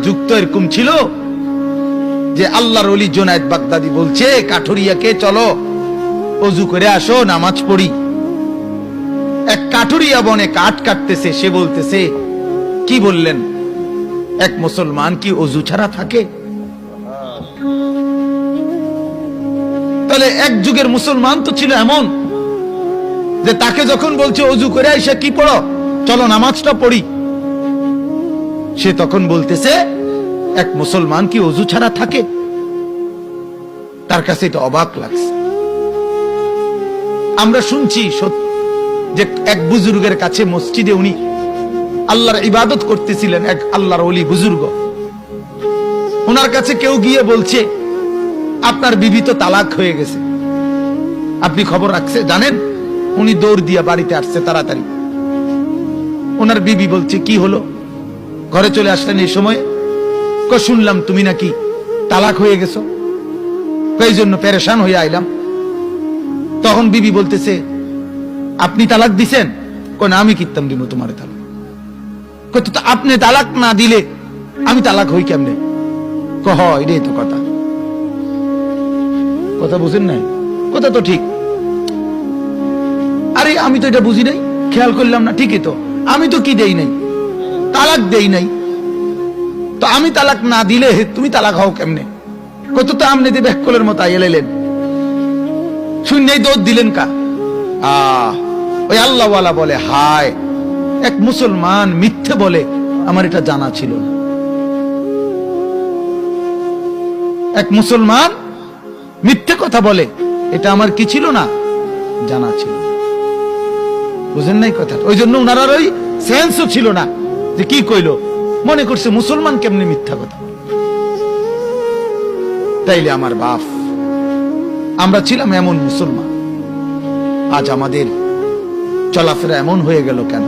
যুক্ত এরকম ছিল যে আল্লাহর ওলি জুনায়েদ বাগদাদি বলছে কাঠুরিয়াকে চলো ওযু করে আসো নামাজ পড়ি। এক কাঠুরিয়া বনে কাঠ কাটতেছে, সে বলতেছে কি বললেন, এক মুসলমান কি ওযু ছাড়া থাকে? তাহলে এক যুগের মুসলমান তো ছিল এমন যে তাকে যখন বলছে ওযু করে আইসা কি পড়ো, চলো নামাজটা পড়ি, সে তখন বলতেছে এক মুসলমান কি ওযু ছাড়া থাকে? তার কাছে এটা অবাক লাগছে। আমরা শুনছি যে এক বুজুর্গের কাছে মসজিদে উনি আল্লাহর ইবাদত করতেছিলেন, এক আল্লাহর ওলি বুজুর্গ। ওনার কাছে কেউ গিয়ে বলছে আপনার বিবি তো তালাক হয়ে গেছে, আপনি খবর রাখছে জানেন? উনি দৌড় দিয়া বাড়িতে আসছে তাড়াতাড়ি। ওনার বিবি বলছে কি হলো, ঘরে চলে আসলেন এই সময়? শুনলাম তুমি নাকি তালাক হয়ে গেছো, এই জন্য পেরেশান হয়ে আইলাম। তখন বিবি বলতেছে আপনি তালাক দিছেন? না, আমি কিতাম দিব তোমার তালাক। তো আপনি তালাক না দিলে আমি তালাক হই কেমনে? এটাই তো কথা, কথা বুঝেন নাই? কথা তো ঠিক। আরে আমি তো এটা বুঝি নাই, খেয়াল করলাম না। ঠিকই তো, আমি তো কি দেই নাই, তালাক দেই নাই, তো আমি তালাক না দিলে তুমি তালাক হও কেমনে? কত তো আমনে দিয়ে ব্যাককলের মতো এলেন, শূন্যই দৌড় দিলেন কা? ওই আল্লাহওয়ালা বলে হায়, এক মুসলমান মিথ্যে বলে আমার এটা জানা ছিল না। এক মুসলমান মিথ্যে কথা বলে এটা আমার কি ছিল না, জানা ছিল। বুঝেন নাই কথা? ওই জন্য ওনার ওই সেন্সও ছিল না যে কি কইলো, মনে করছে মুসলমান কেমনে মিথ্যা কথা। তাইলে আমার বাপ, আমরা ছিলাম এমন মুসলমান, আজ আমাদের চলাফেরা এমন হয়ে গেল কেন?